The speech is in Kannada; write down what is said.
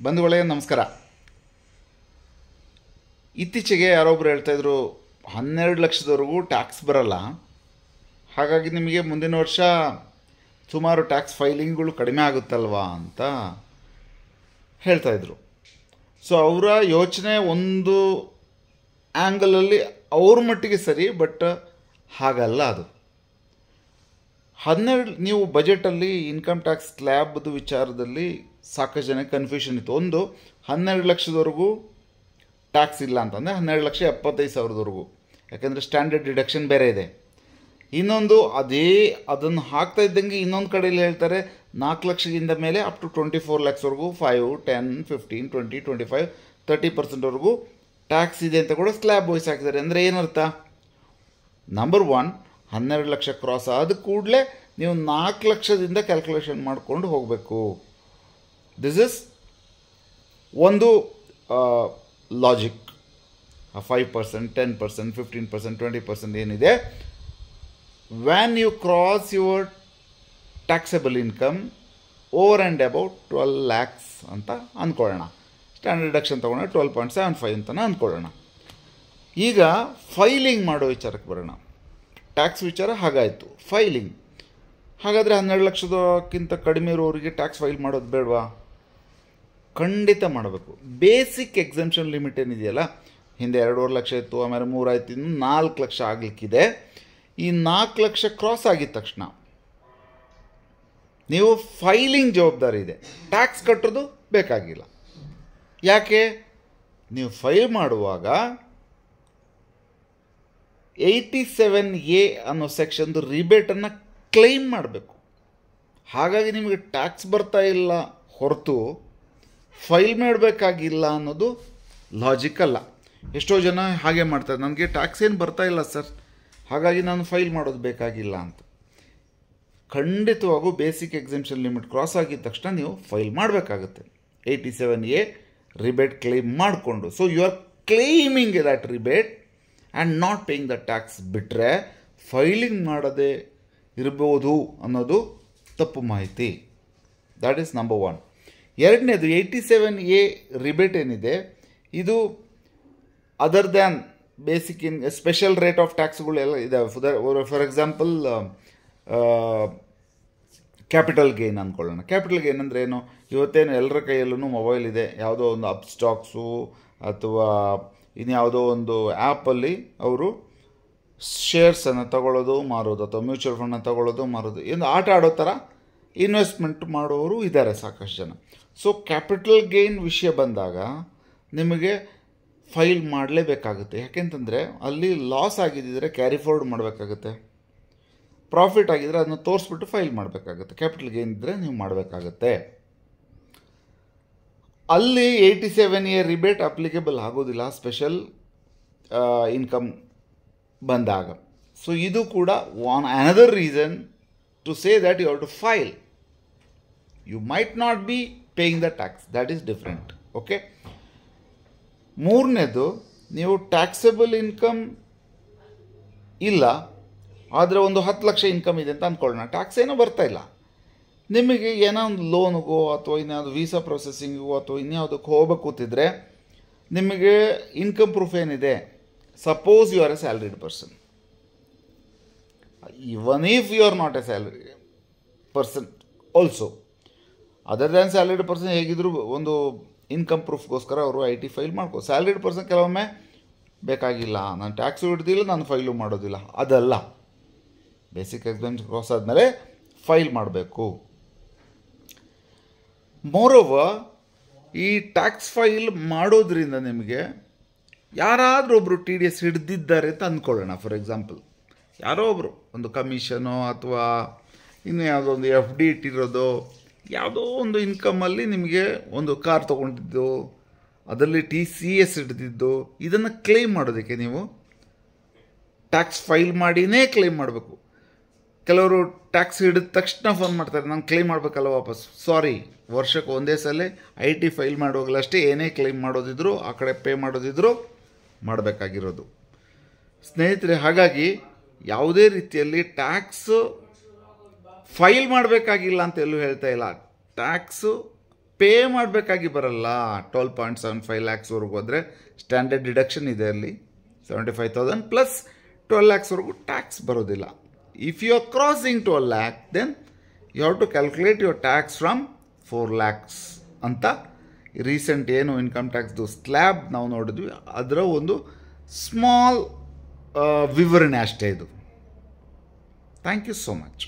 ಬಂಧುಗಳೇ ನಮಸ್ಕಾರ. ಇತ್ತೀಚೆಗೆ ಯಾರೊಬ್ಬರು ಹೇಳ್ತಾಯಿದ್ರು 12 ಲಕ್ಷದವರೆಗೂ ಟ್ಯಾಕ್ಸ್ ಬರಲ್ಲ, ಹಾಗಾಗಿ ನಿಮಗೆ ಮುಂದಿನ ವರ್ಷ ಸುಮಾರು ಟ್ಯಾಕ್ಸ್ ಫೈಲಿಂಗ್ಗಳು ಕಡಿಮೆ ಆಗುತ್ತಲ್ವಾ ಅಂತ ಹೇಳ್ತಾಯಿದ್ರು. ಸೊ ಅವರ ಯೋಚನೆ ಒಂದು ಆ್ಯಂಗಲಲ್ಲಿ ಅವ್ರ ಮಟ್ಟಿಗೆ ಸರಿ, ಬಟ್ ಹಾಗಲ್ಲ ಅದು. 12 ನೀವು ಬಜೆಟಲ್ಲಿ ಇನ್ಕಮ್ ಟ್ಯಾಕ್ಸ್ ಸ್ಲ್ಯಾಬ್ದು ವಿಚಾರದಲ್ಲಿ ಸಾಕಷ್ಟು ಜನ ಕನ್ಫ್ಯೂಷನ್ ಇತ್ತು. ಒಂದು 12 ಲಕ್ಷದವರೆಗೂ ಟ್ಯಾಕ್ಸ್ ಇಲ್ಲ ಅಂತಂದರೆ 12,75,000ವರೆಗೂ, ಯಾಕೆಂದರೆ ಸ್ಟ್ಯಾಂಡರ್ಡ್ ಡಿಡಕ್ಷನ್ ಬೇರೆ ಇದೆ. ಇನ್ನೊಂದು ಅದನ್ನು ಹಾಕ್ತಾ ಇದ್ದಂಗೆ ಇನ್ನೊಂದು ಕಡೆಯಲ್ಲಿ ಹೇಳ್ತಾರೆ 4 ಲಕ್ಷದಿಂದ ಮೇಲೆ ಅಪ್ ಟು 24 lakhsವರೆಗೂ 5, 10, 15, 20, 25, 30%ವರೆಗೂ ಟ್ಯಾಕ್ಸ್ ಇದೆ ಅಂತ ಕೂಡ ಸ್ಲ್ಯಾಬ್ ವೈಸ್ ಹಾಕಿದ್ದಾರೆ. ಅಂದರೆ ಏನರ್ಥ? ನಂಬರ್ 1, 12 ಲಕ್ಷ ಕ್ರಾಸ್ ಆದ ಕೂಡಲೇ ನೀವು 4 ಲಕ್ಷದಿಂದ ಕ್ಯಾಲ್ಕುಲೇಷನ್ ಮಾಡಿಕೊಂಡು ಹೋಗಬೇಕು. ದಿಸ್ ಇಸ್ ಒಂದು ಲಾಜಿಕ್. 5%, 10%, 15%, 20% ಏನಿದೆ, when you cross your taxable income over and about 12 lakhs ಅಂತ ಅಂದ್ಕೊಳ್ಳೋಣ. ಸ್ಟ್ಯಾಂಡರ್ಡ್ ಡಿಡಕ್ಷನ್ ತೊಗೊಂಡ್ರೆ 12.75 ಅಂತಲೇ ಅಂದ್ಕೊಳ್ಳೋಣ. ಈಗ ಫೈಲಿಂಗ್ ಮಾಡೋ ವಿಚಾರಕ್ಕೆ ಬರೋಣ. ಟ್ಯಾಕ್ಸ್ ವಿಚಾರ ಹಾಗಾಯಿತು. ಫೈಲಿಂಗ್ ಹಾಗಾದರೆ 12 ಲಕ್ಷದಕ್ಕಿಂತ ಕಡಿಮೆ ಇರೋರಿಗೆ ಟ್ಯಾಕ್ಸ್ ಫೈಲ್ ಮಾಡೋದು ಬೇಡವಾ? ಖಂಡಿತ ಮಾಡಬೇಕು. ಬೇಸಿಕ್ ಎಕ್ಸೆಂಪ್ಷನ್ ಲಿಮಿಟ್ ಏನಿದೆಯಲ್ಲ, ಹಿಂದೆ 2.5 ಲಕ್ಷ ಇತ್ತು, ಆಮೇಲೆ 3 ಆಯ್ತು, ಇನ್ನು 4 ಲಕ್ಷ ಆಗಲಿಕ್ಕಿದೆ. ಈ 4 ಲಕ್ಷ ಕ್ರಾಸ್ ಆಗಿದ ತಕ್ಷಣ ನೀವು ಫೈಲಿಂಗ್ ಜವಾಬ್ದಾರಿ ಇದೆ, ಟ್ಯಾಕ್ಸ್ ಕಟ್ಟೋದು ಬೇಕಾಗಿಲ್ಲ. ಯಾಕೆ? ನೀವು ಫೈಲ್ ಮಾಡುವಾಗ 87A ಅನ್ನೋ ಸೆಕ್ಷನ್ದು ರಿಬೇಟನ್ನು ಕ್ಲೈಮ್ ಮಾಡಬೇಕು. ಹಾಗಾಗಿ ನಿಮಗೆ ಟ್ಯಾಕ್ಸ್ ಬರ್ತಾ ಇಲ್ಲ ಹೊರತು ಫೈಲ್ ಮಾಡಬೇಕಾಗಿಲ್ಲ ಅನ್ನೋದು ಲಾಜಿಕ್ ಅಲ್ಲ. ಎಷ್ಟೋ ಜನ ಹಾಗೆ ಮಾಡ್ತಾರೆ, ನನಗೆ ಟ್ಯಾಕ್ಸ್ ಏನು ಬರ್ತಾ ಇಲ್ಲ ಸರ್, ಹಾಗಾಗಿ ನಾನು ಫೈಲ್ ಮಾಡೋದು ಬೇಕಾಗಿಲ್ಲ ಅಂತ. ಖಂಡಿತವಾಗೂ ಬೇಸಿಕ್ ಎಕ್ಸೆಂಪ್ಷನ್ ಲಿಮಿಟ್ ಕ್ರಾಸ್ ಆಗಿದ ತಕ್ಷಣ ನೀವು ಫೈಲ್ ಮಾಡಬೇಕಾಗುತ್ತೆ. 87A ರಿಬೇಟ್ ಕ್ಲೈಮ್ ಮಾಡಿಕೊಂಡು. So you are claiming that rebate and not paying the tax. ಬಿಟ್ಟರೆ ಫೈಲಿಂಗ್ ಮಾಡದೇ ಇರ್ಬೋದು ಅನ್ನೋದು ತಪ್ಪು ಮಾಹಿತಿ. That is number 1. ಎರಡನೇದು, 87A ರಿಬೇಟ್ ಏನಿದೆ, ಇದು other than basic special rate of ಟ್ಯಾಕ್ಸ್ಗಳು ಎಲ್ಲ ಇದಾವೆ. ಫಾರ್ ಎಕ್ಸಾಂಪಲ್ ಕ್ಯಾಪಿಟಲ್ ಗೇನ್ ಅಂದ್ಕೊಳ್ಳೋಣ. ಕ್ಯಾಪಿಟಲ್ ಗೇನ್ ಅಂದರೆ ಏನು? ಇವತ್ತೇನು ಎಲ್ಲರ ಕೈಯಲ್ಲೂ ಮೊಬೈಲ್ ಇದೆ, ಯಾವುದೋ ಒಂದು ಅಪ್ ಸ್ಟಾಕ್ಸು ಅಥವಾ ಇನ್ಯಾವುದೋ ಒಂದು ಆ್ಯಪಲ್ಲಿ ಅವರು ಶೇರ್ಸನ್ನು ತಗೊಳ್ಳೋದು ಮಾರೋದು, ಅಥವಾ ಮ್ಯೂಚುವಲ್ ಫಂಡನ್ನು ತಗೊಳ್ಳೋದು ಮಾರೋದು, ಏನು ಆಟ ಆಡೋ ಥರ ಇನ್ವೆಸ್ಟ್ಮೆಂಟ್ ಮಾಡೋರು ಇದ್ದಾರೆ ಸಾಕಷ್ಟು ಜನ. ಸೊ ಕ್ಯಾಪಿಟಲ್ ಗೇನ್ ವಿಷಯ ಬಂದಾಗ ನಿಮಗೆ ಫೈಲ್ ಮಾಡಲೇಬೇಕಾಗುತ್ತೆ. ಯಾಕೆಂತಂದರೆ ಅಲ್ಲಿ ಲಾಸ್ ಆಗಿದ್ದರೆ ಕ್ಯಾರಿ ಫಾರ್ವರ್ಡ್ ಮಾಡಬೇಕಾಗುತ್ತೆ, ಪ್ರಾಫಿಟ್ ಆಗಿದ್ದರೆ ಅದನ್ನು ತೋರಿಸ್ಬಿಟ್ಟು ಫೈಲ್ ಮಾಡಬೇಕಾಗುತ್ತೆ. ಕ್ಯಾಪಿಟಲ್ ಗೇನ್ ಇದ್ದರೆ ನೀವು ಮಾಡಬೇಕಾಗತ್ತೆ. ಅಲ್ಲಿ 87A ರಿಬೇಟ್ ಅಪ್ಲಿಕೇಬಲ್ ಆಗೋದಿಲ್ಲ ಸ್ಪೆಷಲ್ ಇನ್ಕಮ್ ಬಂದಾಗ. ಸೊ ಇದು ಕೂಡ one another reason to say that you have to file. You might not be paying the tax, that is different. Okay. ಮೂರನೇದು, ನೀವು ಟ್ಯಾಕ್ಸಬಲ್ ಇನ್ಕಮ್ ಇಲ್ಲ, ಆದರೆ ಒಂದು 10 ಲಕ್ಷ ಇನ್ಕಮ್ ಇದೆ ಅಂತ ಅಂದ್ಕೊಳ್ಳೋಣ. ಟ್ಯಾಕ್ಸ್ ಏನೂ ಬರ್ತಾ ಇಲ್ಲ. ನಿಮಗೆ ಏನೋ ಒಂದು ಲೋನ್ಗೋ ಅಥವಾ ಇನ್ಯಾವುದು ವೀಸಾ ಪ್ರೊಸೆಸಿಂಗಿಗೋ ಅಥವಾ ಇನ್ಯಾವುದಕ್ಕೆ ಹೋಗ್ಬೇಕು ಕೂತಿದ್ರೆ ನಿಮಗೆ ಇನ್ಕಮ್ ಪ್ರೂಫ್ ಏನಿದೆ, suppose you are a salaried person, even if you are not a salary person also, other than salaried person ಹೇಗಿದ್ರು ಒಂದು ಇನ್ಕಮ್ ಪ್ರೂಫ್ಗೋಸ್ಕರ ಅವರು IT ಫೈಲ್ ಮಾಡ್ಕೋ. ಸ್ಯಾಲ್ರಿಡ್ ಪರ್ಸನ್ ಕೆಲವೊಮ್ಮೆ ಬೇಕಾಗಿಲ್ಲ, ನಾನು ಟ್ಯಾಕ್ಸು ಹಿಡ್ದಿಲ್ಲ, ನಾನು ಫೈಲು ಮಾಡೋದಿಲ್ಲ, ಅದಲ್ಲ. ಬೇಸಿಕ್ ಎಕ್ಸಾಮ್ ಕ್ರಾಸ್ ಆದಮೇಲೆ ಫೈಲ್ ಮಾಡಬೇಕು. ಮೋರೋವರ್, ಈ ಟ್ಯಾಕ್ಸ್ ಫೈಲ್ ಮಾಡೋದ್ರಿಂದ ನಿಮಗೆ ಯಾರಾದರೂ ಒಬ್ಬರು TDS ಹಿಡ್ದಿದ್ದಾರೆ ಅಂತ ಅಂದ್ಕೊಳ್ಳೋಣ. ಫಾರ್ ಎಕ್ಸಾಂಪಲ್ ಯಾರೋ ಒಬ್ಬರು ಒಂದು ಕಮಿಷನೋ ಅಥವಾ ಇನ್ನು ಯಾವುದೋ ಒಂದು FD ಇಟ್ಟಿರೋದು, ಯಾವುದೋ ಒಂದು ಇನ್ಕಮಲ್ಲಿ ನಿಮಗೆ ಒಂದು ಕಾರ್ ತೊಗೊಂಡಿದ್ದು, ಅದರಲ್ಲಿ TCS ಹಿಡ್ದಿದ್ದು, ಇದನ್ನು ಕ್ಲೈಮ್ ಮಾಡೋದಕ್ಕೆ ನೀವು ಟ್ಯಾಕ್ಸ್ ಫೈಲ್ ಮಾಡಿನೇ ಕ್ಲೈಮ್ ಮಾಡಬೇಕು. ಕೆಲವರು ಟ್ಯಾಕ್ಸ್ ಹಿಡಿದ ತಕ್ಷಣ ಫೋನ್ ಮಾಡ್ತಾರೆ, ನಾನು ಕ್ಲೈಮ್ ಮಾಡಬೇಕಲ್ಲ ವಾಪಸ್. ಸಾರಿ, ವರ್ಷಕ್ಕೆ ಒಂದೇ ಸಲ IT ಫೈಲ್ ಮಾಡುವಾಗಲೂ ಅಷ್ಟೇ, ಏನೇ ಕ್ಲೈಮ್ ಮಾಡೋದಿದ್ರು ಆ ಕಡೆ ಪೇ ಮಾಡೋದಿದ್ರು ಮಾಡಬೇಕಾಗಿರೋದು. ಸ್ನೇಹಿತರೆ, ಹಾಗಾಗಿ ಯಾವುದೇ ರೀತಿಯಲ್ಲಿ ಟ್ಯಾಕ್ಸು ಫೈಲ್ ಮಾಡಬೇಕಾಗಿಲ್ಲ ಅಂತ ಎಲ್ಲೂ ಹೇಳ್ತಾ ಇಲ್ಲ. ಟ್ಯಾಕ್ಸು ಪೇ ಮಾಡಬೇಕಾಗಿ ಬರಲ್ಲ. 12.75 ಲ್ಯಾಕ್ಸ್ವರೆಗೂ ಆದರೆ ಸ್ಟ್ಯಾಂಡರ್ಡ್ ಡಿಡಕ್ಷನ್ ಇದೆ ಅಲ್ಲಿ 75,000 ಪ್ಲಸ್ 12 ಲ್ಯಾಕ್ಸ್ವರೆಗೂ ಟ್ಯಾಕ್ಸ್ ಬರೋದಿಲ್ಲ. If you are crossing 12 lakh then you have to calculate your tax from 4 lakhs ಅಂತ ರೀಸೆಂಟ್ ಏನು ಇನ್ಕಮ್ ಟ್ಯಾಕ್ಸ್ದು ಸ್ಲ್ಯಾಬ್ ನಾವು ನೋಡಿದ್ವಿ ಅದರ ಒಂದು ಸ್ಮಾಲ್ ವಿವರಣೆ ಅಷ್ಟೇ ಇದು. Thank you so much.